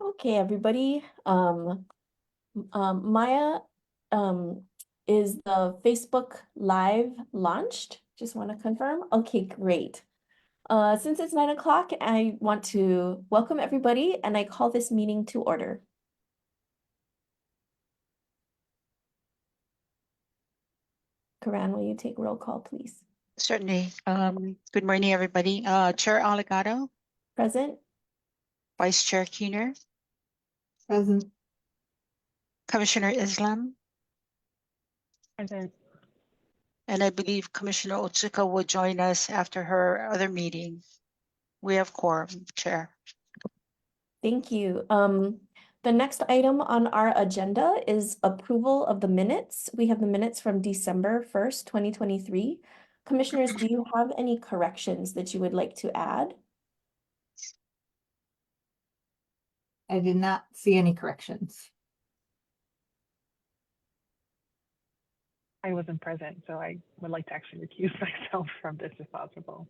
Okay, everybody. Maya, is the Facebook Live launched? Just want to confirm. Okay, great. Since it's 9 o'clock, I want to welcome everybody and I call this meeting to order. Karan, will you take roll call, please? Certainly. Good morning, everybody. Chair Aligado, Present? Vice Chair Keener, Present. Commissioner Islam, Present. and I believe Commissioner Otsuka will join us after her other meeting. We have quorum, Chair. Thank you. The next item on our agenda is approval of the minutes. We have the minutes from December 1st, 2023. Commissioners, do you have any corrections that you would like to add? I did not see any corrections. I wasn't present, so I would like to actually recuse myself from this if possible.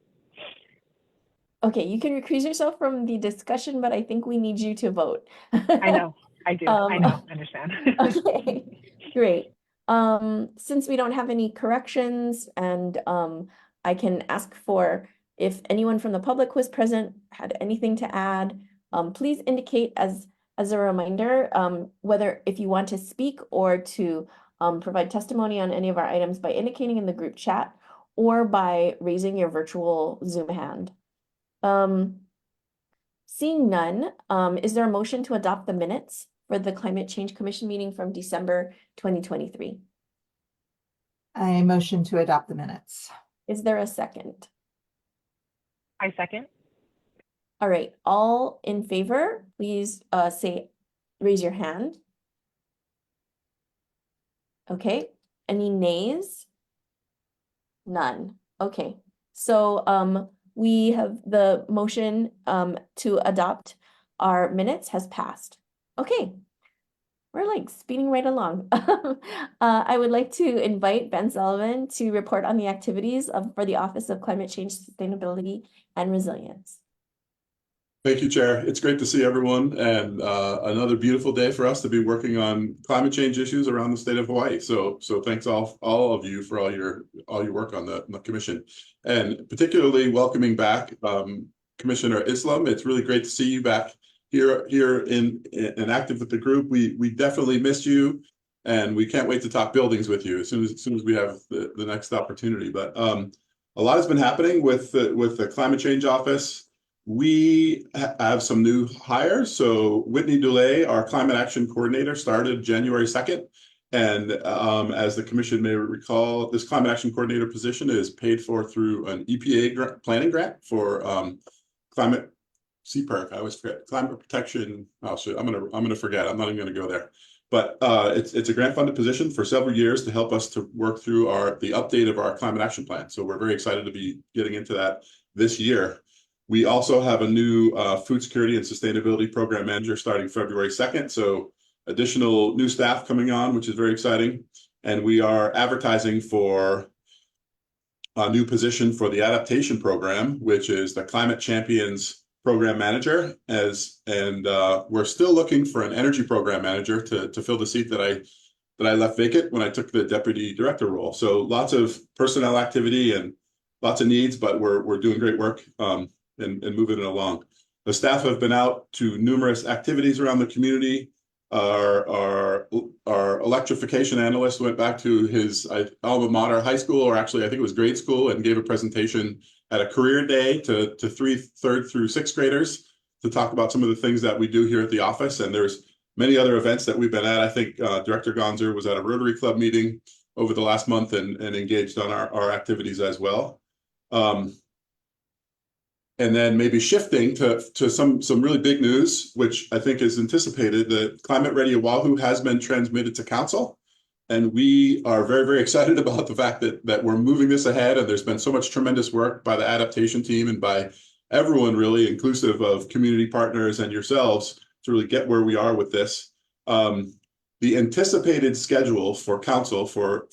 Okay, you can recuse yourself from the discussion, but I think we need you to vote. I know, I do. I know, I understand. Okay, great. Since we don't have any corrections and I can ask for if anyone from the public who was present had anything to add, please indicate as a reminder whether if you want to speak or to provide testimony on any of our items by indicating in the group chat or by raising your virtual Zoom hand. Seeing none, is there a motion to adopt the minutes for the Climate Change Commission meeting from December 2023? I motion to adopt the minutes. Is there a second? I second. All right, all in favor, please raise your hand. Okay, any nays? None. Okay, so we have the motion to adopt our minutes has passed. Okay, we're like speeding right along. I would like to invite Ben Sullivan to report on the activities for the Office of Climate Change, Sustainability, and Resilience. Thank you, Chair. It's great to see everyone, and another beautiful day for us to be working on climate change issues around the state of Hawaii. So thanks all of you for all your work on the commission, and particularly welcoming back Commissioner Islam. It's really great to see you back here in active with the group. We definitely missed you, and we can't wait to talk buildings with you as soon as we have the next opportunity. But a lot has been happening with the climate change office. We have some new hires. So Whitney Dulay, our climate action coordinator, started January 2nd. And as the commission may recall, this climate action coordinator position is paid for through an EPA planning grant for climate CPERC. I always forget climate protection. Oh, shit, I'm gonna forget. I'm not even gonna go there. But it's a grant funded position for several years to help us to work through the update of our climate action plan. So we're very excited to be getting into that this year. We also have a new food security and sustainability program manager starting February 2nd. So additional new staff coming on, which is very exciting. And we are advertising for a new position for the adaptation program, which is the Climate Champions program manager. We're still looking for an energy program manager to fill the seat that I left vacant when I took the deputy director role. So lots of personnel activity and lots of needs, but we're doing great work. And moving it along. The staff have been out to numerous activities around the community. Our electrification analyst went back to his alma mater high school, or actually I think it was grade school, and gave a presentation at a career day to third through sixth graders to talk about some of the things that we do here at the office. And there's many other events that we've been at. I think Director Gonzer was at a Rotary Club meeting over the last month and engaged on our activities as well. And then maybe shifting to some really big news, which I think is anticipated. The Climate Ready Oahu has been transmitted to council. And we are very, very excited about the fact that we're moving this ahead. And there's been so much tremendous work by the adaptation team and by everyone, really, inclusive of community partners and yourselves, to really get where we are with this. The anticipated schedule for council for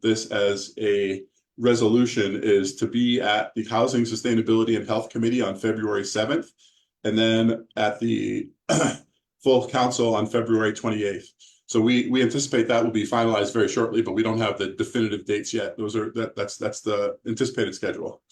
this as a resolution is to be at the Housing, Sustainability, and Health Committee on February 7th, and then at the full council on February 28th. So we anticipate that will be finalized very shortly, but we don't have the definitive dates yet. That's the anticipated schedule.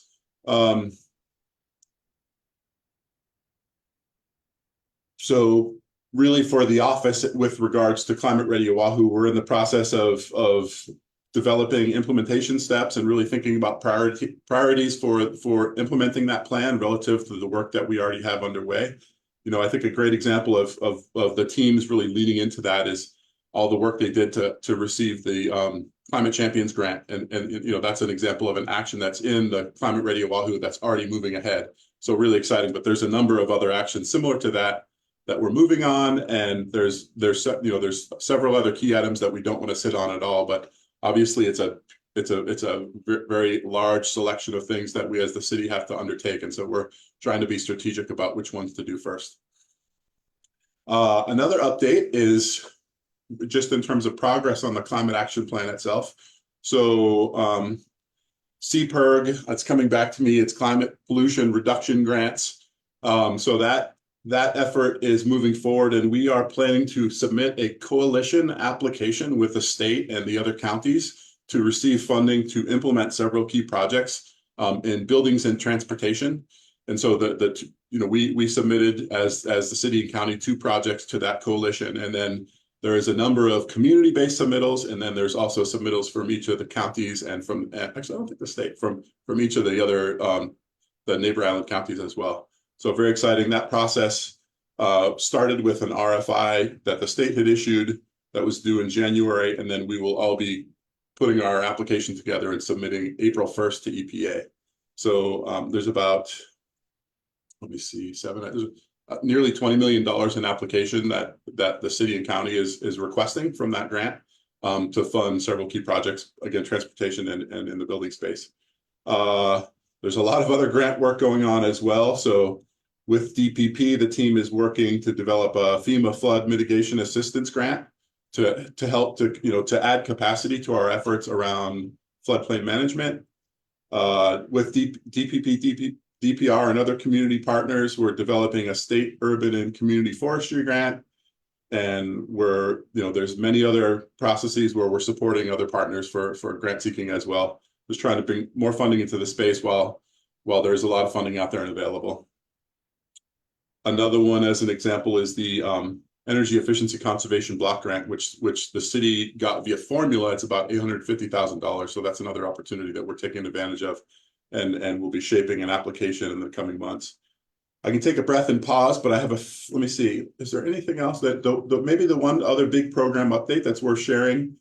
So really for the office with regards to Climate Ready Oahu, we're in the process of developing implementation steps and really thinking about priorities for implementing that plan relative to the work that we already have underway. I think a great example of the teams really leading into that is all the work they did to receive the Climate Champions grant. And that's an example of an action that's in the Climate Ready Oahu that's already moving ahead. So really exciting, but there's a number of other actions similar to that we're moving on, and there's several other key items that we don't want to sit on at all, but obviously it's a very large selection of things that we as the city have to undertake, and so we're trying to be strategic about which ones to do first. Another update is just in terms of progress on the climate action plan itself. So CPIRG, that's coming back to me, it's climate pollution reduction grants. So that effort is moving forward, and we are planning to submit a coalition application with the state and the other counties to receive funding to implement several key projects in buildings and transportation. And so we submitted as the city and county 2 projects to that coalition, and then there is a number of community-based submittals, and then there's also submittals from each of the counties and from actually I don't think the state from each of the other the neighbor island counties as well. So very exciting. That process started with an RFI that the state had issued that was due in January, and then we will all be putting our application together and submitting April 1st to EPA. So there's about, let me see, nearly $20 million in application that the city and county is requesting from that grant to fund several key projects, again, transportation and in the building space. There's a lot of other grant work going on as well. So with DPP, the team is working to develop a FEMA flood mitigation assistance grant to help to add capacity to our efforts around floodplain management. With DPP, DPR, and other community partners, we're developing a state, urban, and community forestry grant. And there's many other processes where we're supporting other partners for grant seeking as well. Just trying to bring more funding into the space while there's a lot of funding out there and available. Another one, as an example, is the Energy Efficiency Conservation Block Grant, which the city got via formula. It's about $850,000. So that's another opportunity that we're taking advantage of, and we'll be shaping an application in the coming months. I can take a breath and pause, but I have let me see. Is there anything else maybe the one other big program update that's worth sharing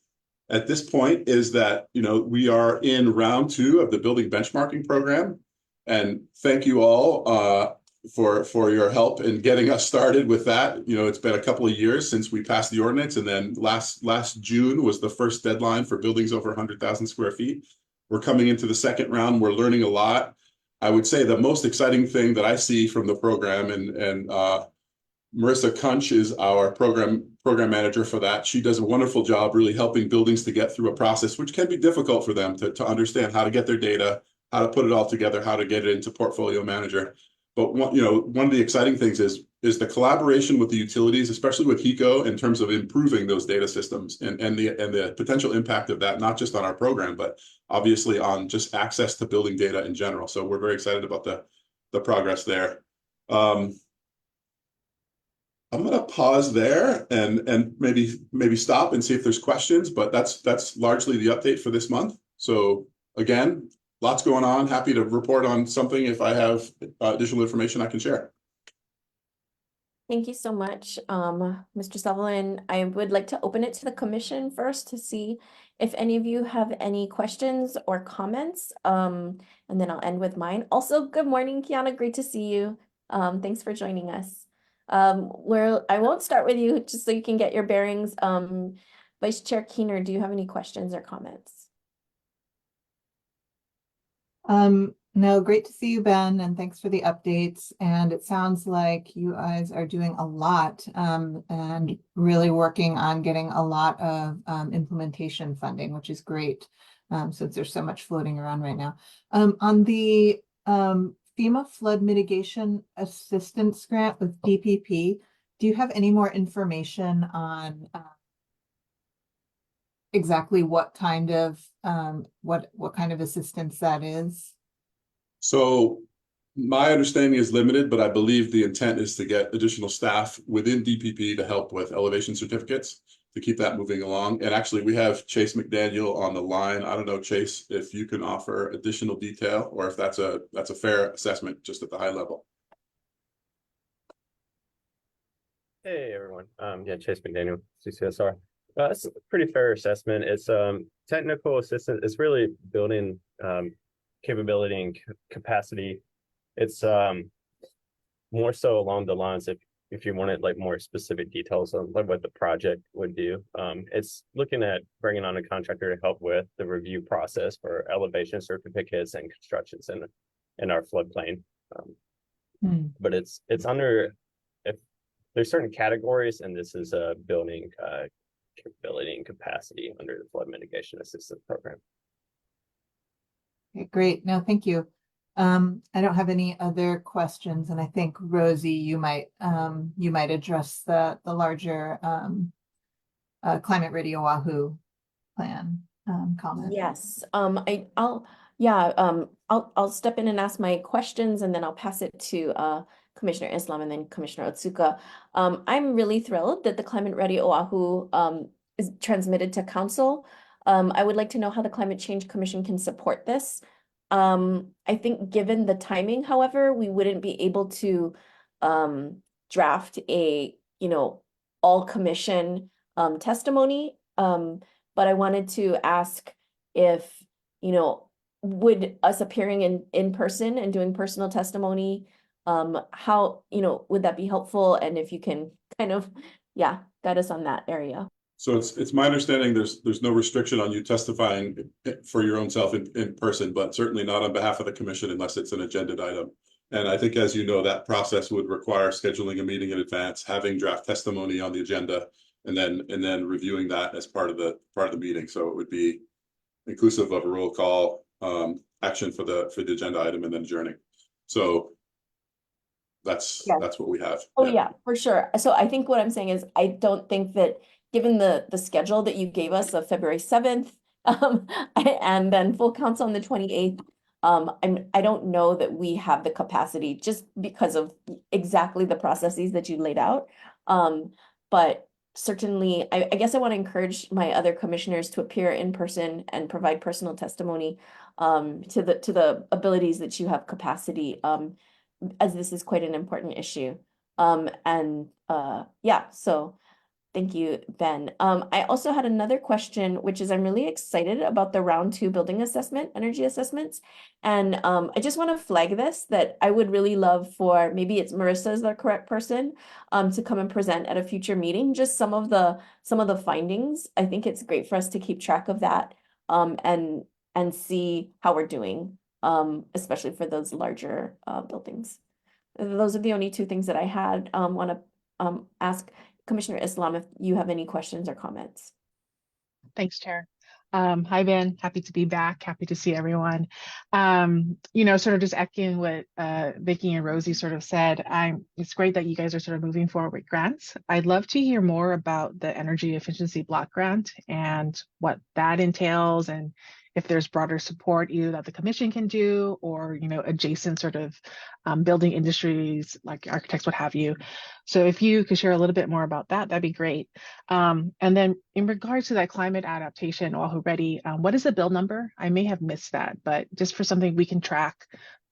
at this point is that, we are in round 2 of the building benchmarking program, and thank you all for your help in getting us started with that. It's been a couple of years since we passed the ordinance, and then last June was the first deadline for buildings over 100,000 square feet. We're coming into the second round. We're learning a lot. I would say the most exciting thing that I see from the program, and Marissa Kunch is our program manager for that. She does a wonderful job really helping buildings to get through a process which can be difficult for them to understand how to get their data, how to put it all together, how to get it into Portfolio Manager. But one of the exciting things is the collaboration with the utilities, especially with HECO, in terms of improving those data systems and the potential impact of that, not just on our program, but obviously on just access to building data in general. So we're very excited about the progress there. I'm going to pause there and maybe stop and see if there's questions, but that's largely the update for this month. So again, lots going on. Happy to report on something if I have additional information I can share. Thank you so much, Mr. Sutherland. I would like to open it to the commission first to see if any of you have any questions or comments, and then I'll end with mine. Also, good morning, Kiana. Great to see you. Thanks for joining us. I won't start with you just so you can get your bearings. Vice Chair Keener, do you have any questions or comments? No, great to see you, Ben, and thanks for the updates. And it sounds like you guys are doing a lot and really working on getting a lot of implementation funding, which is great since there's so much floating around right now. On the FEMA flood mitigation assistance grant with DPP, Do you have any more information on exactly what kind of what kind of assistance that is? So my understanding is limited, but I believe the intent is to get additional staff within DPP to help with elevation certificates to keep that moving along. And actually, we have Chase McDaniel on the line. I don't know, Chase, if you can offer additional detail or if that's a fair assessment just at the high level. Hey everyone. Yeah, Chase McDaniel, CCSR. It's a pretty fair assessment. It's technical assistance. It's really building capability and capacity. It's more so along the lines if you wanted like more specific details on like what the project would do. It's looking at bringing on a contractor to help with the review process for elevation certificates and constructions in our floodplain. But it's under if there's certain categories, and this is building capability and capacity under the flood mitigation assistance program. Okay, great. No, thank you. I don't have any other questions, and I think Rosie, you might address the larger Climate Ready Oahu plan comment. Yes, I'll step in and ask my questions, and then I'll pass it to Commissioner Islam and then Commissioner Otsuka. I'm really thrilled that the Climate Ready Oahu is transmitted to council. I would like to know how the Climate Change Commission can support this. I think given the timing, however, we wouldn't be able to draft a, all commission testimony. But I wanted to ask if, would us appearing in person and doing personal testimony, how, would that be helpful? And if you can kind of, guide us on that area. So it's my understanding there's no restriction on you testifying for your own self in person, but certainly not on behalf of the commission unless it's an agenda item. And I think, as you know, that process would require scheduling a meeting in advance, having draft testimony on the agenda, and then reviewing that as part of the meeting. So it would be inclusive of a roll call action for the agenda item and then adjourning. So that's what we have. Oh yeah, for sure. So I think what I'm saying is I don't think that given the schedule that you gave us of February 7th, and then full council on the 28th, I don't know that we have the capacity just because of exactly the processes that you laid out. But certainly, I guess I want to encourage my other commissioners to appear in person and provide personal testimony to the abilities that you have capacity, as this is quite an important issue. So thank you, Ben. I also had another question, which is I'm really excited about the round 2 building assessment, energy assessments. And I just want to flag this, that I would really love for, maybe it's Marissa is the correct person, to come and present at a future meeting, just some of the findings. I think it's great for us to keep track of that and see how we're doing, especially for those larger buildings. Those are the only 2 things that I had. Want to ask Commissioner Islam if you have any questions or comments. Thanks, Chair. Hi, Ben. Happy to be back. Happy to see everyone. Sort of just echoing what Vicky and Rosie sort of said, it's great that you guys are sort of moving forward with grants. I'd love to hear more about the energy efficiency block grant and what that entails, and if there's broader support either that the commission can do or, adjacent sort of building industries like architects, what have you. So if you could share a little bit more about that, that'd be great. And then in regards to that climate adaptation, Oahu Ready, what is the bill number? I may have missed that, but just for something we can track,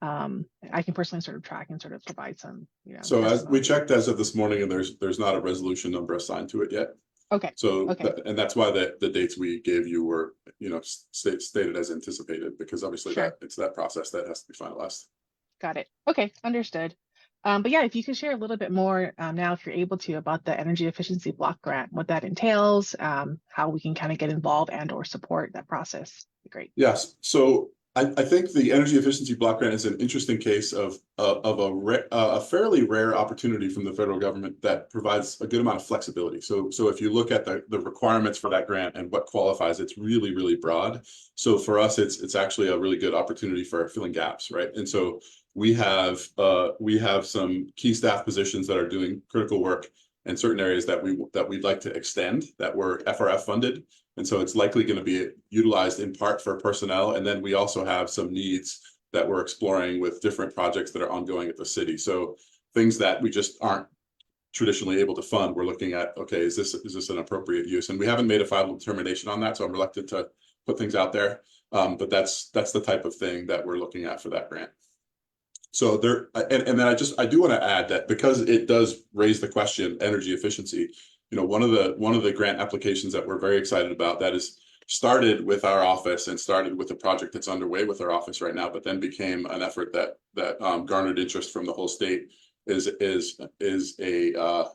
I can personally sort of track and sort of provide some, So as we checked as of this morning, and there's not a resolution number assigned to it yet. Okay. So, okay. And that's why the dates we gave you were, stated as anticipated, because obviously Sure. it's that process that has to be finalized. Got it. Okay, understood. But yeah, if you could share a little bit more now, if you're able to, about the energy efficiency block grant, what that entails, how we can kind of get involved and or support that process. Great. Yes. So I think the energy efficiency block grant is an interesting case of a fairly rare opportunity from the federal government that provides a good amount of flexibility. So if you look at the requirements for that grant and what qualifies, it's really, really broad. So for us, it's actually a really good opportunity for filling gaps, right? And so we have some key staff positions that are doing critical work and certain areas that we'd like to extend that were FRF funded. And so it's likely going to be utilized in part for personnel. And then we also have some needs that we're exploring with different projects that are ongoing at the city. So things that we just aren't traditionally able to fund, we're looking at, okay, is this an appropriate use? And we haven't made a final determination on that, so I'm reluctant to put things out there. But that's the type of thing that we're looking at for that grant. So there, and then I do want to add that because it does raise the question, energy efficiency, you know, one of the grant applications that we're very excited about that is started with our office and started with a project that's underway with our office right now, but then became an effort that garnered interest from the whole state is a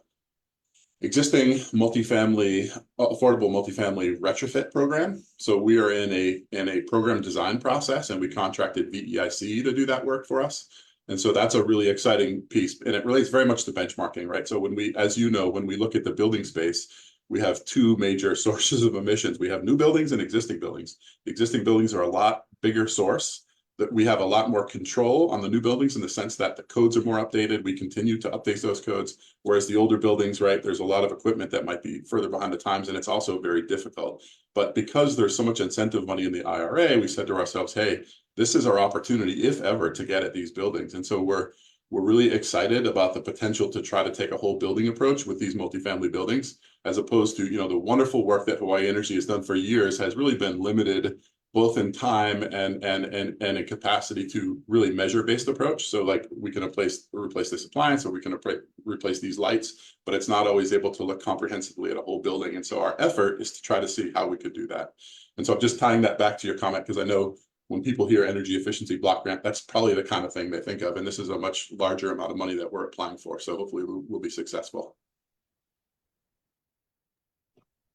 existing multifamily, affordable multifamily retrofit program. So we are in a program design process, and we contracted VEIC to do that work for us. And so that's a really exciting piece, and it relates very much to benchmarking, right? So when we, as you know, when we look at the building space, we have two major sources of emissions. We have new buildings and existing buildings. The existing buildings are a lot bigger source, that we have a lot more control on the new buildings in the sense that the codes are more updated. We continue to update those codes, whereas the older buildings, right, there's a lot of equipment that might be further behind the times, and it's also very difficult. But because there's so much incentive money in the IRA, we said to ourselves, hey, this is our opportunity, if ever, to get at these buildings. And so we're really excited about the potential to try to take a whole building approach with these multifamily buildings, as opposed to, you know, the wonderful work that Hawaii Energy has done for years has really been limited both in time and in capacity to really measure-based approach. So like we can replace this appliance, or we can replace these lights, but it's not always able to look comprehensively at a whole building. And so our effort is to try to see how we could do that. And so I'm just tying that back to your comment, because I know when people hear energy efficiency block grant, that's probably the kind of thing they think of. And this is a much larger amount of money that we're applying for. So hopefully we'll be successful.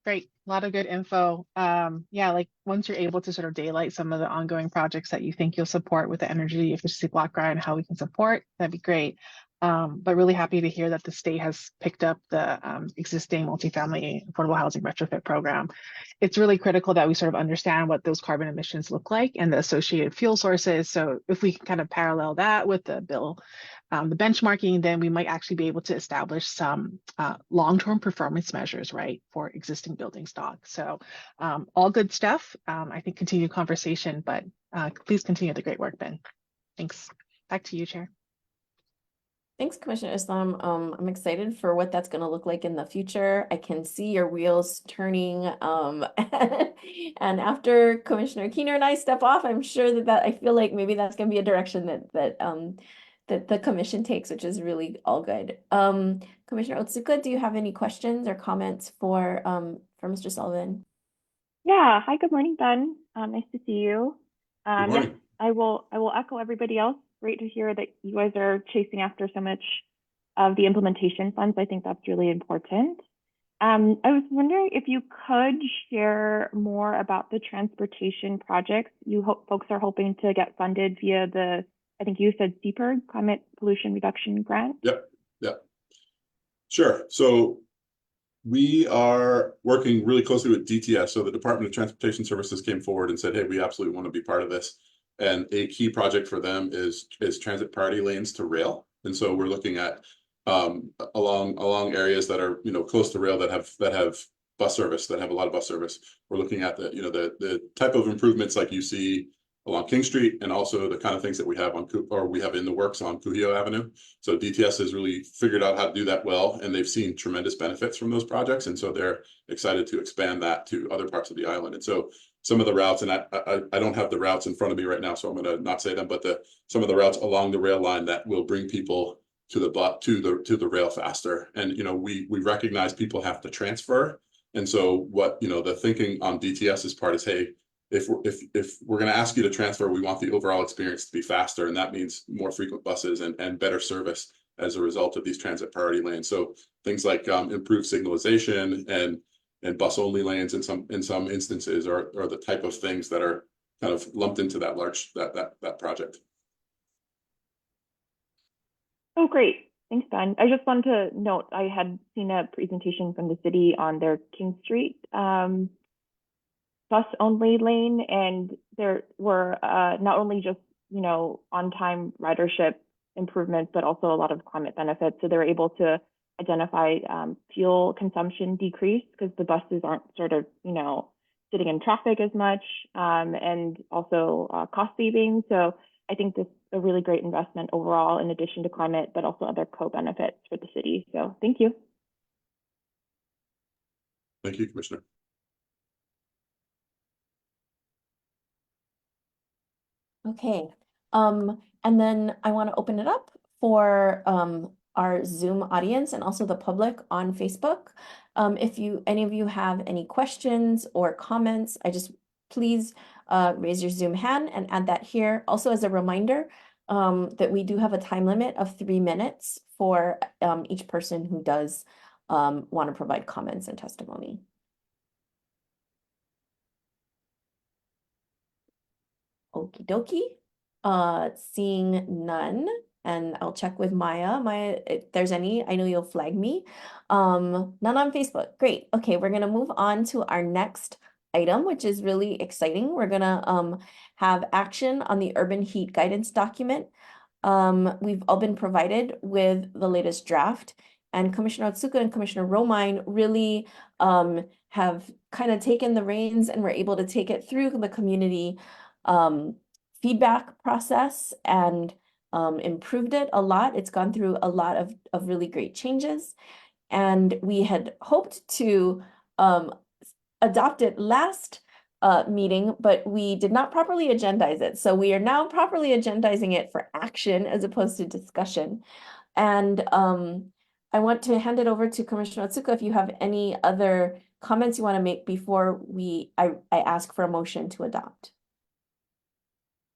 Great, a lot of good info. Yeah, like once you're able to sort of daylight some of the ongoing projects that you think you'll support with the energy efficiency block grant and how we can support, that'd be great. But really happy to hear that the state has picked up the existing multifamily affordable housing retrofit program. It's really critical that we sort of understand what those carbon emissions look like and the associated fuel sources. So if we can kind of parallel that with the bill, the benchmarking, then we might actually be able to establish some long-term performance measures, right, for existing building stock. So all good stuff. I think continued conversation, but please continue the great work, Ben. Thanks. Back to you, Chair. Thanks, Commissioner Islam. I'm excited for what that's going to look like in the future. I can see your wheels turning. And after Commissioner Keener and I step off, I'm sure that I feel like maybe that's going to be a direction that the commission takes, which is really all good. Commissioner Otsuka, do you have any questions or comments for Mr. Sullivan? Yeah. Hi, good morning, Ben. Nice to see you. Good morning. Yes, I will echo everybody else. Great to hear that you guys are chasing after so much of the implementation funds. I think that's really important. I was wondering if you could share more about the transportation projects folks are hoping to get funded via the, I think you said CPIRG, Climate Pollution Reduction Grant. Yep. Sure. So we are working really closely with DTS. So the Department of Transportation Services came forward and said, hey, we absolutely want to be part of this. And a key project for them is transit priority lanes to rail. And so we're looking at along areas that are, you know, close to rail that have bus service, that have a lot of bus service. We're looking at the type of improvements like you see along King Street, and also the kind of things that we have we have in the works on Kuhio Avenue. So DTS has really figured out how to do that well, and they've seen tremendous benefits from those projects. And so they're excited to expand that to other parts of the island. And so some of the routes, and I don't have the routes in front of me right now, so I'm going to not say them, but some of the routes along the rail line that will bring people to the rail faster. And, you know, we recognize people have to transfer. And so what, you know, the thinking on DTS's part is, hey, if we're going to ask you to transfer, we want the overall experience to be faster. And that means more frequent buses and better service as a result of these transit priority lanes. So things like improved signalization and bus only lanes in some instances are the type of things that are kind of lumped into that project. Oh, great. Thanks, Ben. I just wanted to note, I had seen a presentation from the city on their King Street bus only lane, and there were not only just, you know, on-time ridership improvements, but also a lot of climate benefits. So they're able to identify fuel consumption decrease because the buses aren't sort of, sitting in traffic as much, and also cost savings. So I think this is a really great investment overall, in addition to climate, but also other co-benefits for the city. So thank you. Thank you, Commissioner. Okay, and then I want to open it up for our Zoom audience and also the public on Facebook. If any of you have any questions or comments, please raise your Zoom hand and add that here. Also, as a reminder, that we do have a time limit of 3 minutes for each person who does want to provide comments and testimony. Okie dokie. Seeing none, and I'll check with Maya. Maya, if there's any, I know you'll flag me. None on Facebook. Great. Okay, we're gonna move on to our next item, which is really exciting. We're gonna have action on the urban heat guidance document. We've all been provided with the latest draft, and Commissioner Otsuka and Commissioner Romine really have kind of taken the reins and were able to take it through the community feedback process and improved it a lot. It's gone through a lot of really great changes. And we had hoped to adopt it last meeting, but we did not properly agendize it. So we are now properly agendizing it for action as opposed to discussion. And I want to hand it over to Commissioner Otsuka if you have any other comments you want to make before I ask for a motion to adopt.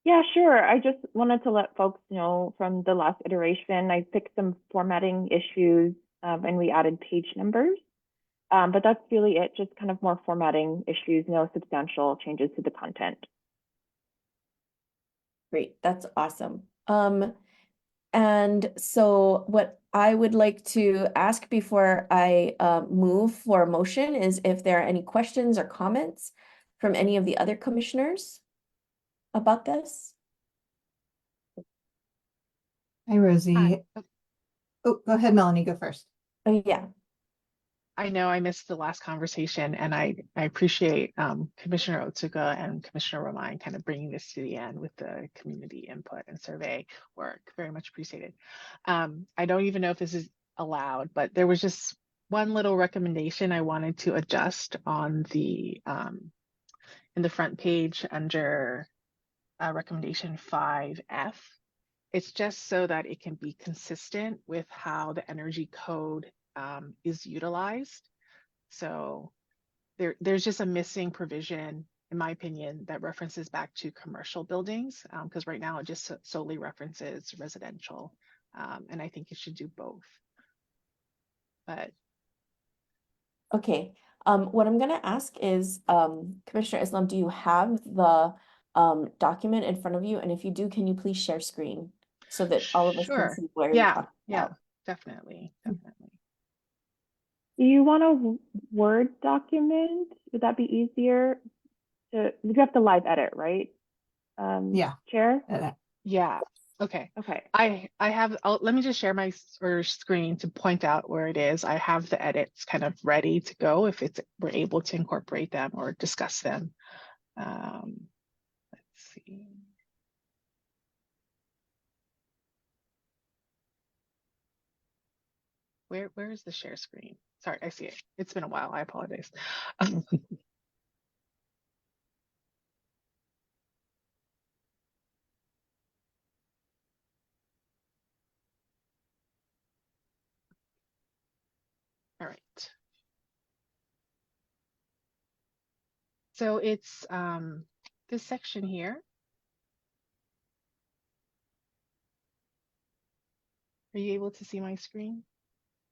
Yeah, sure. I just wanted to let folks know from the last iteration, I fixed some formatting issues and we added page numbers. But that's really it, just kind of more formatting issues, no substantial changes to the content. Great, that's awesome. And so what I would like to ask before I move for a motion is if there are any questions or comments from any of the other commissioners about this. Hi, Rosie. Hi. Oh, go ahead, Melanie, go first. Oh, yeah. I know I missed the last conversation, and I appreciate Commissioner Otsuka and Commissioner Romine kind of bringing this to the end with the community input and survey work. Very much appreciated. I don't even know if this is allowed, but there was just one little recommendation I wanted to adjust on the in the front page under recommendation 5F. It's just so that it can be consistent with how the energy code is utilized. So there's just a missing provision, in my opinion, that references back to commercial buildings, because right now it just solely references residential, and I think it should do both. But Okay. What I'm going to ask is, Commissioner Islam, do you have the document in front of you? And if you do, can you please share screen so that all of us can sure. see where you're Yeah, talking yeah, about? definitely. Do you want a Word document? Would that be easier? You have to live edit, right? Yeah. Chair? Yeah. Okay. Okay. Let me just share my screen to point out where it is. I have the edits kind of ready to go if we're able to incorporate them or discuss them. Let's see. Where is the share screen? Sorry, I see it. It's been a while. I apologize. All right. So it's this section here. Are you able to see my screen?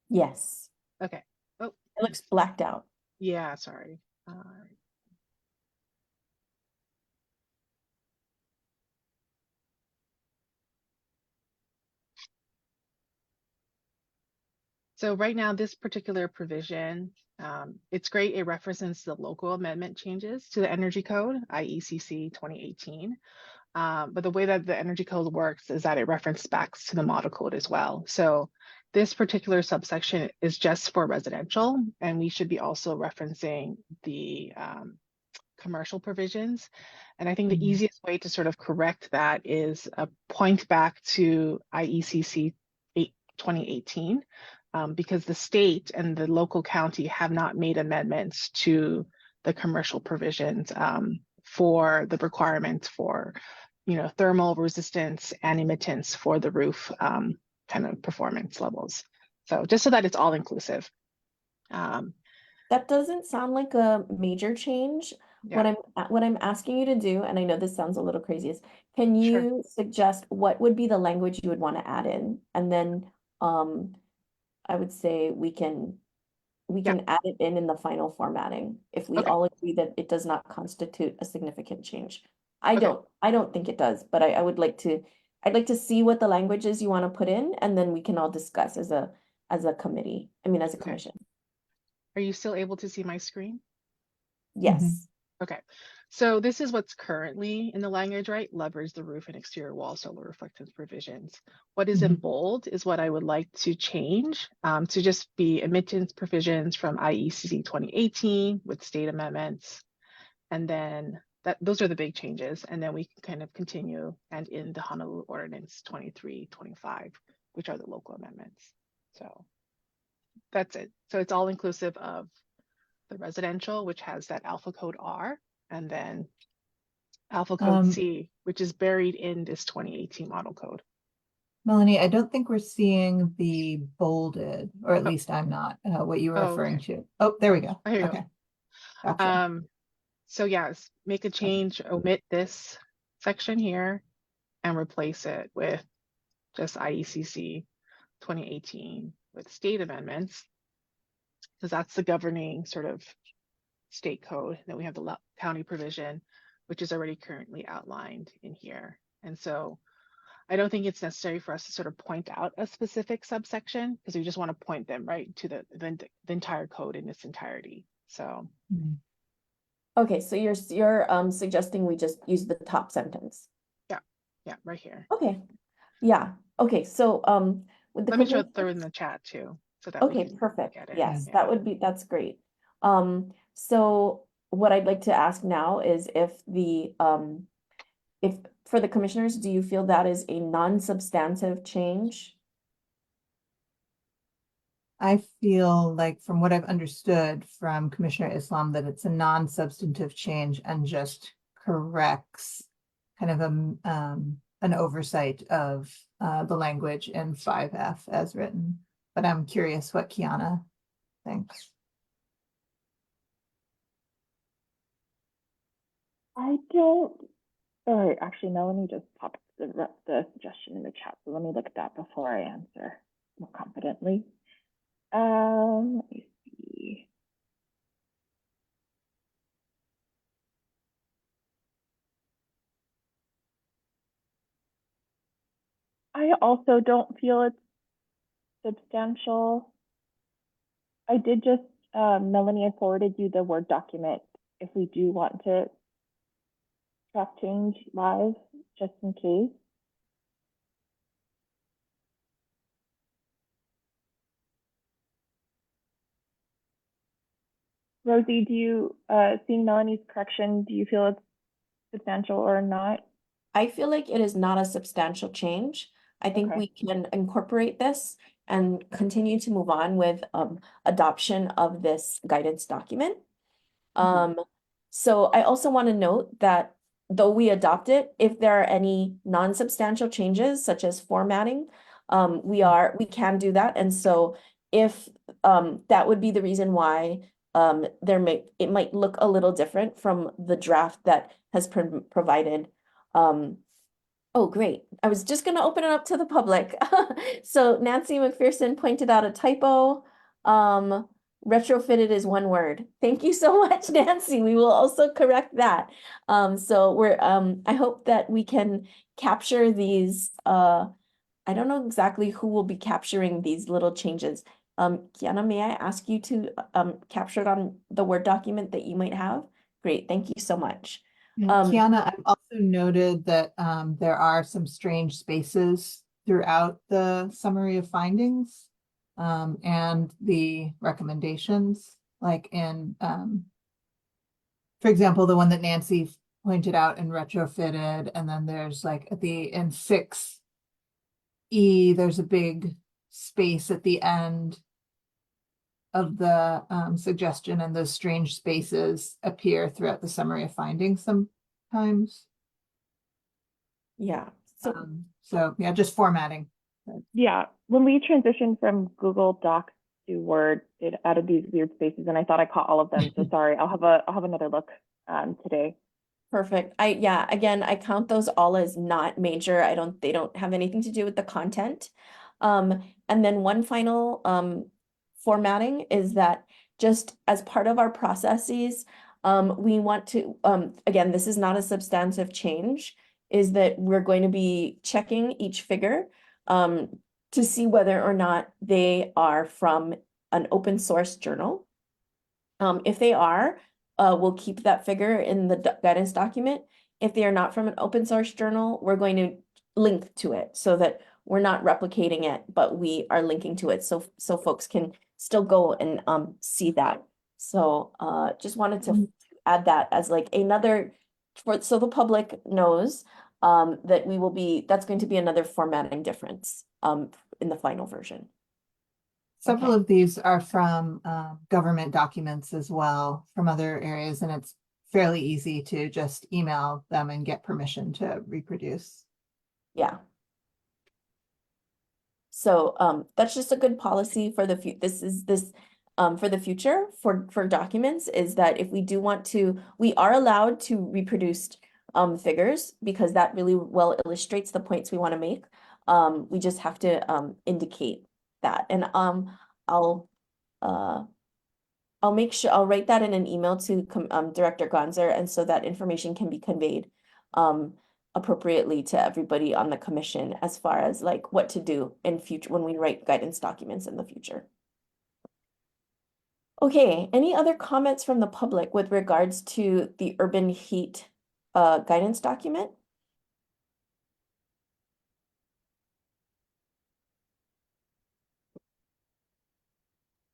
Yes. Okay. Oh, It looks blacked out. yeah, sorry. So right now, this particular provision, it's great. It references the local amendment changes to the Energy Code, IECC 2018. But the way that the Energy Code works is that it references back to the model code as well. So this particular subsection is just for residential, and we should be also referencing the commercial provisions. And I think the easiest way to sort of correct that is a point back to IECC 2018, because the state and the local county have not made amendments to the commercial provisions for the requirements for, thermal resistance and emittance for the roof kind of performance levels. So just so that it's all inclusive. That doesn't sound like a major change. Yeah. What I'm asking you to do, and I know this sounds a little crazy, is can Sure. you suggest what would be the language you would want to add in? And then I would say we can add it in the final formatting if we Okay. all agree that it does not constitute a significant change. I Okay. don't think it does, but I'd like to see what the language is you want to put in, and then we can all discuss as a committee. I mean, as a Okay. commission. Are you still able to see my screen? Yes. Okay, so this is what's currently in the language, right? Leverage the roof and exterior wall solar reflectance provisions. What is in bold is what I would like to change to just be emittance provisions from IECC 2018 with state amendments. And then those are the big changes. And then we can kind of continue and in the Honolulu Ordinance 2325, which are the local amendments. So that's it. So it's all inclusive of the residential, which has that alpha code R, and then alpha code C, which is buried in this 2018 model code. Melanie, I don't think we're seeing the bolded, or at least I'm not, what you were referring to. Oh, there we go. Here you Okay. go. Gotcha. So yes, make a change, omit this section here and replace it with just IECC 2018 with state amendments, because that's the governing sort of state code. Then we have the county provision, which is already currently outlined in here. And so I don't think it's necessary for us to sort of point out a specific subsection, because we just want to point them right to the entire code in its entirety. So Okay, so you're suggesting we just use the top sentence. yeah, right here. Okay. Yeah. Okay, so with the Let me throw in the chat too, so that we okay, can perfect. get it. Yes, Yeah. that's great. So what I'd like to ask now is if for the commissioners, do you feel that is a non-substantive change? I feel like from what I've understood from Commissioner Islam, that it's a non-substantive change and just corrects kind of an oversight of the language in 5F as written. But I'm curious what Kiana thinks. I don't, or actually, Melanie just popped the suggestion in the chat, so let me look at that before I answer more confidently. Let me see. I also don't feel it's substantial. I did just, Melanie, I forwarded you the Word document if we do want to track change live, just in case. Rosie, do you, seeing Melanie's correction, do you feel it's substantial or not? I feel like it is not a substantial change. I think Okay. we can incorporate this and continue to move on with adoption of this guidance document. So I also want to note that though we adopt it, if there are any non-substantial changes such as formatting, we can do that. And so if that would be the reason why it might look a little different from the draft that has provided. Oh, great. I was just going to open it up to the public. So Nancy McPherson pointed out a typo. Retrofitted is one word. Thank you so much, Nancy. We will also correct that. So I hope that we can capture these. I don't know exactly who will be capturing these little changes. Kiana, may I ask you to capture it on the Word document that you might have? Great, thank you so much. Kiana, I've also noted that there are some strange spaces throughout the summary of findings. and the recommendations, like in, for example, the one that Nancy pointed out and retrofitted, and then there's like in 6E, there's a big space at the end of the suggestion, and those strange spaces appear throughout the summary of findings sometimes. Yeah. So So yeah, just formatting. Yeah, when we transitioned from Google Docs to Word, it added these weird spaces, and I thought I caught all of them. So sorry, I'll have another look today. perfect. Yeah, again, I count those all as not major. They don't have anything to do with the content. And then one final formatting is that just as part of our processes, we want to, again, this is not a substantive change, is that we're going to be checking each figure to see whether or not they are from an open source journal. If they are, we'll keep that figure in the guidance document. If they are not from an open source journal, we're going to link to it so that we're not replicating it, but we are linking to it so folks can still go and see that. So just wanted to add that as like another so the public knows that that's going to be another formatting difference in the final version. Several Okay. of these are from government documents as well from other areas, and it's fairly easy to just email them and get permission to reproduce. Yeah. So that's just a good policy for the for the future for documents, is that if we do want to, we are allowed to reproduce figures because that really well illustrates the points we want to make. We just have to indicate that, and I'll make sure I'll write that in an email to Director Gonzer, and so that information can be conveyed appropriately to everybody on the commission as far as like what to do in future when we write guidance documents in the future. Okay, any other comments from the public with regards to the urban heat guidance document?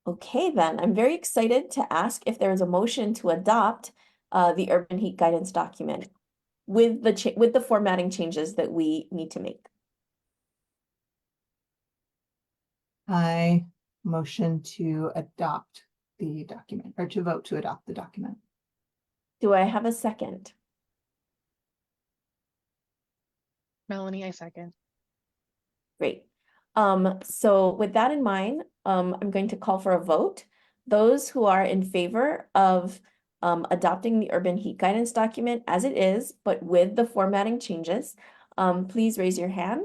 Okay, then I'm very excited to ask if there is a motion to adopt the urban heat guidance document with the formatting changes that we need to make. I motion to adopt the document, or to vote to adopt the document. Do I have a second? Melanie, I second. Great. So with that in mind, I'm going to call for a vote. Those who are in favor of adopting the urban heat guidance document as it is, but with the formatting changes, please raise your hand.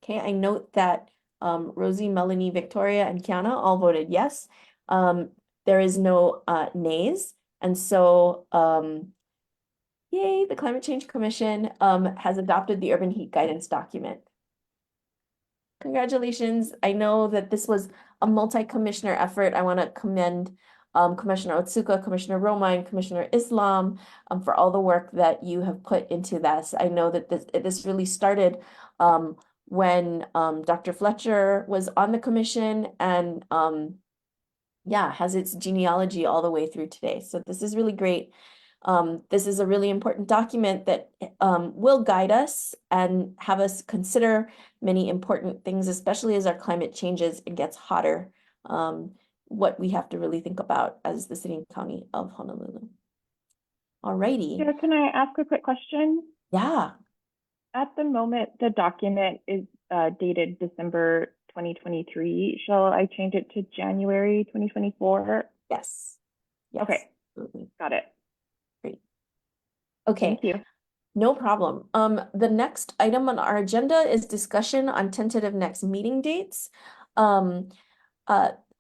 Okay, I note that Rosie, Melanie, Victoria, and Kiana all voted yes. There is no nays, and so yay, the Climate Change Commission has adopted the urban heat guidance document. Congratulations. I know that this was a multi-commissioner effort. I want to commend Commissioner Otsuka, Commissioner Romine, Commissioner Islam for all the work that you have put into this. I know that this really started when Dr. Fletcher was on the commission, and yeah, has its genealogy all the way through today. So this is really great. This is a really important document that will guide us and have us consider many important things, especially as our climate changes and gets hotter, what we have to really think about as the city and county of Honolulu. All righty. Sarah, can I ask a quick question? Yeah. At the moment, the document is dated December 2023. Shall I change it to January 2024? Yes. Yes. Okay. Absolutely. Got it. Great. Okay. Thank you. No problem. The next item on our agenda is discussion on tentative next meeting dates.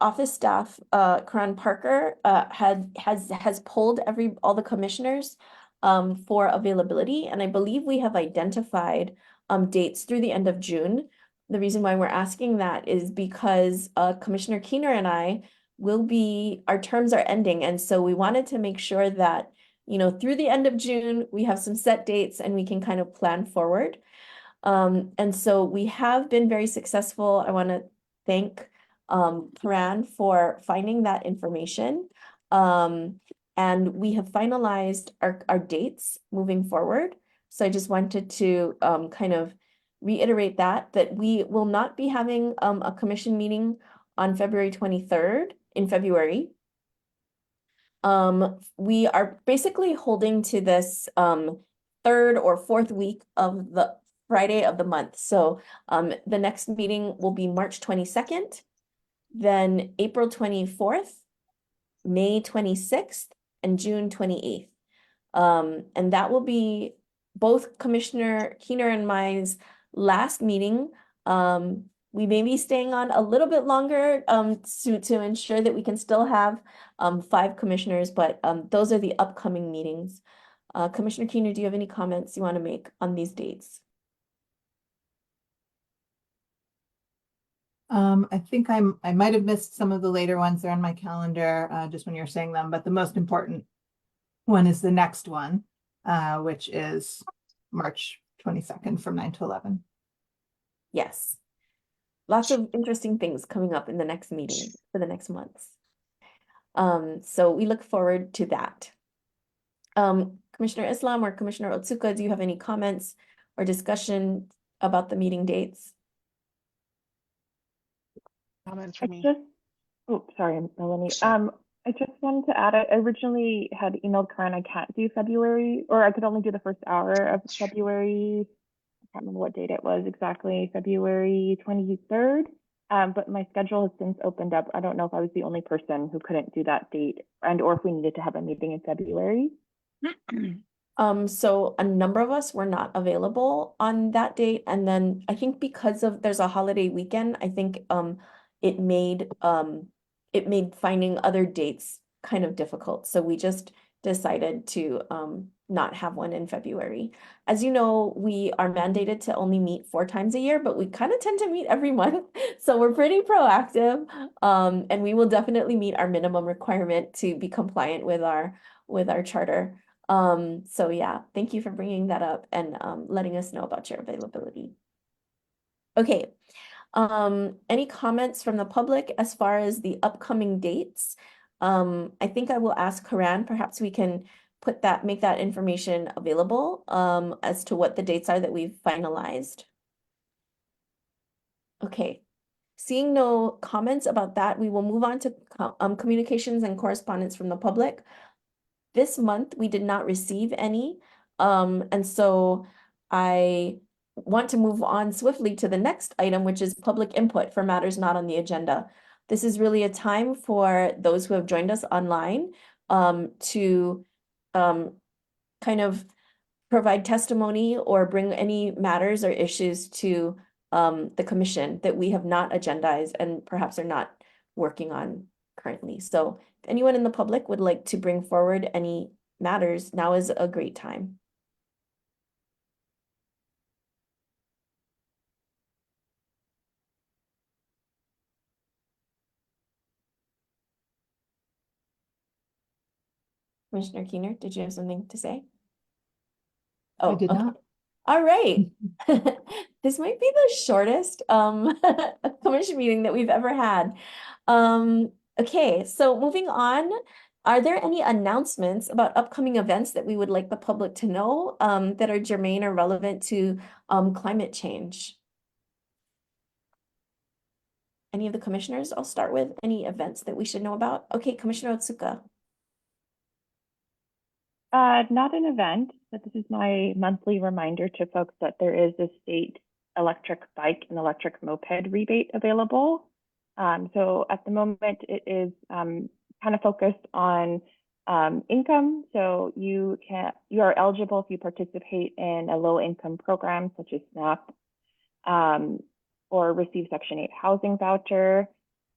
Office staff, Karan Parker, has polled all the commissioners for availability, and I believe we have identified dates through the end of June. The reason why we're asking that is because Commissioner Keener and I our terms are ending, and so we wanted to make sure that through the end of June, we have some set dates and we can kind of plan forward. And so we have been very successful. I want to thank Karan for finding that information. And we have finalized our dates moving forward. So I just wanted to kind of reiterate that we will not be having a commission meeting on February 23rd in February. We are basically holding to this third or fourth week of the Friday of the month. So the next meeting will be March 22nd, then April 24th, May 26th, and June 28th. And that will be both Commissioner Keener and mine's last meeting. We may be staying on a little bit longer to ensure that we can still have 5 commissioners, but those are the upcoming meetings. Commissioner Keener, do you have any comments you want to make on these dates? I think I might have missed some of the later ones. They're on my calendar just when you're saying them, but the most important one is the next one, which is March 22nd from 9 to 11. Yes. Lots of interesting things coming up in the next meeting for the next months. So we look forward to that. Commissioner Islam or Commissioner Otsuka, do you have any comments or discussion about the meeting dates? Comments for me. Oh, sorry, Melanie. Sure. I just wanted to add, I originally had emailed Karen I can't do February, or I could only do the first hour of February. I can't remember what date it was exactly, February 23rd. But my schedule has since opened up. I don't know if I was the only person who couldn't do that date and or if we needed to have a meeting in February. So a number of us were not available on that date. And then I think because there's a holiday weekend, I think it made finding other dates kind of difficult. So we just decided to not have one in February. As you know, we are mandated to only meet 4 times a year, but we kind of tend to meet every month. So we're pretty proactive. And we will definitely meet our minimum requirement to be compliant with our charter. So yeah, thank you for bringing that up and letting us know about your availability. Okay. Any comments from the public as far as the upcoming dates? I think I will ask Karan, perhaps we can make that information available as to what the dates are that we've finalized. Okay. Seeing no comments about that, we will move on to communications and correspondence from the public. This month, we did not receive any. And so I want to move on swiftly to the next item, which is public input for matters not on the agenda. This is really a time for those who have joined us online to kind of provide testimony or bring any matters or issues to the commission that we have not agendized and perhaps are not working on currently. So if anyone in the public would like to bring forward any matters, now is a great time. Commissioner Keener, did you have something to say? I did not. All right. This might be the shortest commission meeting that we've ever had. Okay, so moving on, are there any announcements about upcoming events that we would like the public to know that are germane or relevant to climate change? Any of the commissioners? I'll start with any events that we should know about. Okay, Commissioner Otsuka. Not an event, but this is my monthly reminder to folks that there is a state electric bike and electric moped rebate available. So at the moment, it is kind of focused on income. So you are eligible if you participate in a low income program such as SNAP or receive Section 8 housing voucher.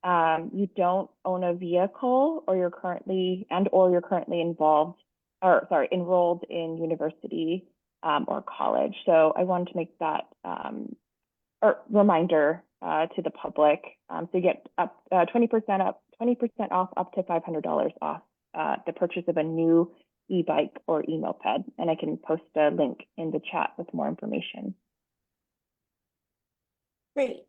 You don't own a vehicle or you're currently enrolled in university or college. So I wanted to make that reminder to the public. So you get up 20% off up to $500 off the purchase of a new e-bike or e-moped. And I can post a link in the chat with more information. Great.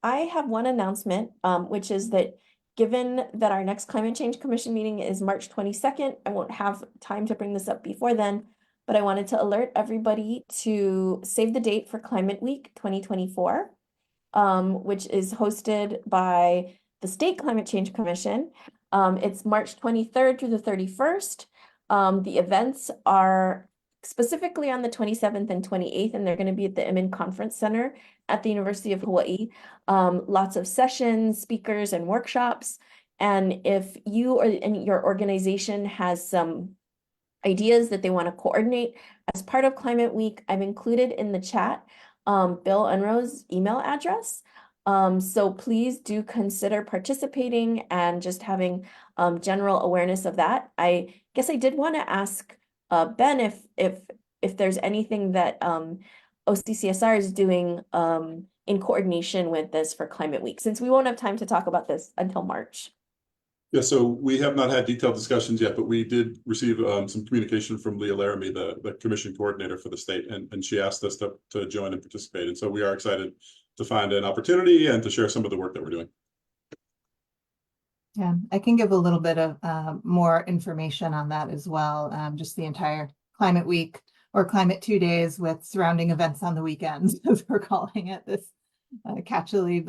I have one announcement, which is that given that our next Climate Change Commission meeting is March 22nd, I won't have time to bring this up before then, but I wanted to alert everybody to save the date for Climate Week 2024, which is hosted by the State Climate Change Commission. It's March 23rd through the 31st. The events are specifically on the 27th and 28th, and they're going to be at the Inman Conference Center at the University of Hawaii. Lots of sessions, speakers, and workshops. And if you or your organization has some ideas that they want to coordinate as part of Climate Week, I've included in the chat Bill Unro's email address. So please do consider participating and just having general awareness of that. I guess I did want to ask Ben if there's anything that OCCSR is doing in coordination with this for Climate Week, since we won't have time to talk about this until March. Yeah, so we have not had detailed discussions yet, but we did receive some communication from Leah Laramie, the commission coordinator for the state, and she asked us to join and participate. And so we are excited to find an opportunity and to share some of the work that we're doing. Yeah, I can give a little bit of more information on that as well. Just the entire Climate Week or Climate 2 days with surrounding events on the weekends, as we're calling it, this catchily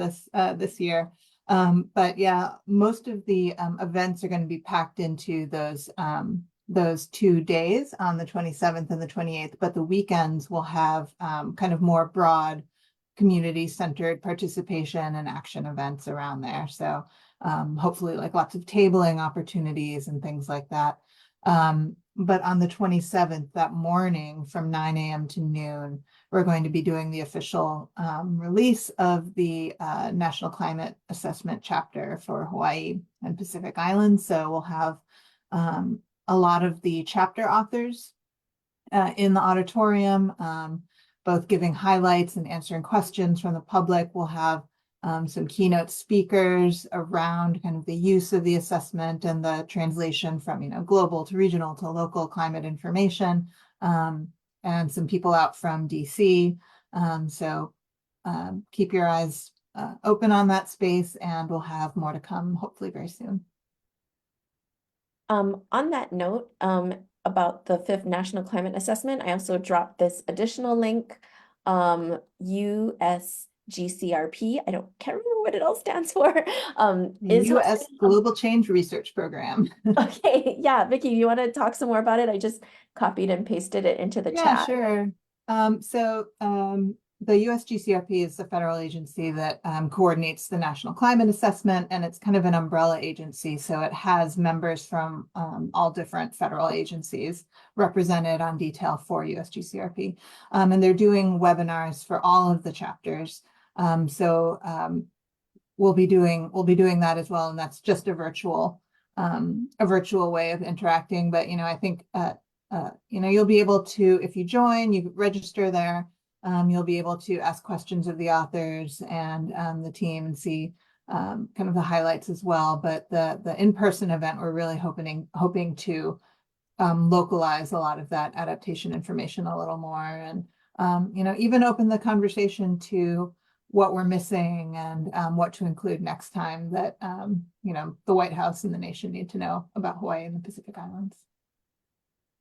this year. But yeah, most of the events are going to be packed into those 2 days on the 27th and the 28th, but the weekends will have kind of more broad community-centered participation and action events around there. So hopefully like lots of tabling opportunities and things like that. But on the 27th, that morning from 9 a.m. to noon, we're going to be doing the official release of the National Climate Assessment chapter for Hawaii and Pacific Islands. So we'll have a lot of the chapter authors in the auditorium, both giving highlights and answering questions from the public. We'll have some keynote speakers around kind of the use of the assessment and the translation from, global to regional to local climate information, and some people out from DC. So keep your eyes open on that space, and we'll have more to come hopefully very soon. On that note, about the 5th National Climate Assessment, I also dropped this additional link, USGCRP. Can't remember what it all stands for. The U.S. Global Change Research Program. Okay, yeah, Vicky, you want to talk some more about it? I just copied and pasted it into the chat. Sure. The USGCRP is the federal agency that coordinates the National Climate Assessment, and it's kind of an umbrella agency. So it has members from all different federal agencies represented on detail for USGCRP. And they're doing webinars for all of the chapters. We'll be doing that as well. And that's just a virtual way of interacting. But, I think, you'll be able to, if you join, you register there. You'll be able to ask questions of the authors and the team and see kind of the highlights as well. But the in-person event, we're really hoping to localize a lot of that adaptation information a little more, and even open the conversation to what we're missing and what to include next time that the White House and the nation need to know about Hawaii and the Pacific Islands.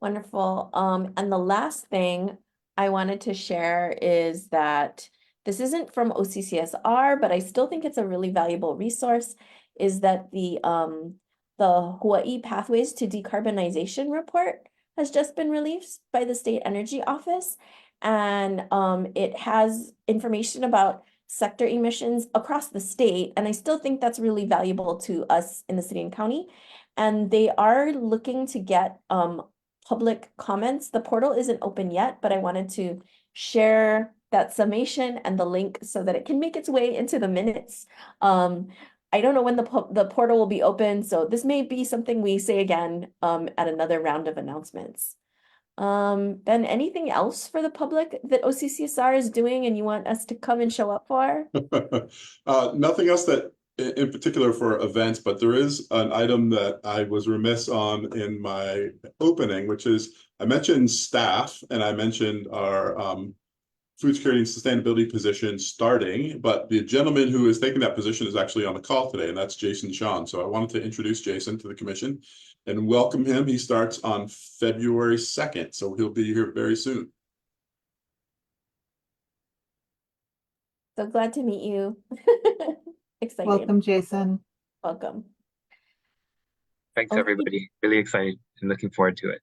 Wonderful. And the last thing I wanted to share is that this isn't from OCCSR, but I still think it's a really valuable resource, is that the Hawaii Pathways to Decarbonization report has just been released by the State Energy Office. And it has information about sector emissions across the state. And I still think that's really valuable to us in the city and county. And they are looking to get public comments. The portal isn't open yet, but I wanted to share that summation and the link so that it can make its way into the minutes. I don't know when the portal will be open, so this may be something we say again at another round of announcements. Ben, anything else for the public that OCCSR is doing and you want us to come and show up for? Nothing else that in particular for events, but there is an item that I was remiss on in my opening, which is I mentioned staff and I mentioned our food security and sustainability position starting, but the gentleman who is taking that position is actually on the call today, and that's Jason Shawn. So I wanted to introduce Jason to the commission and welcome him. He starts on February 2nd, so he'll be here very soon. So glad to meet you. Excited. Welcome, Jason. Welcome. Thanks, Okay. everybody. Really excited and looking forward to it.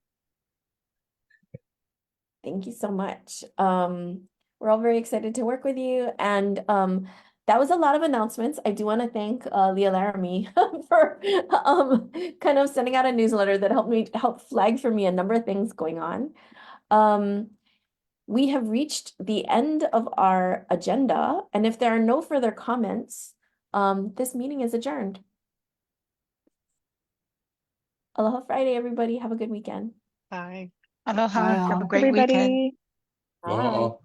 Thank you so much. We're all very excited to work with you. And that was a lot of announcements. I do want to thank Leah Laramie for kind of sending out a newsletter that helped flag for me a number of things going on. We have reached the end of our agenda, and if there are no further comments, this meeting is adjourned. Aloha Friday, everybody. Have a good weekend. Bye. Aloha. Bye Have a all. great weekend. Everybody. Bye. Well,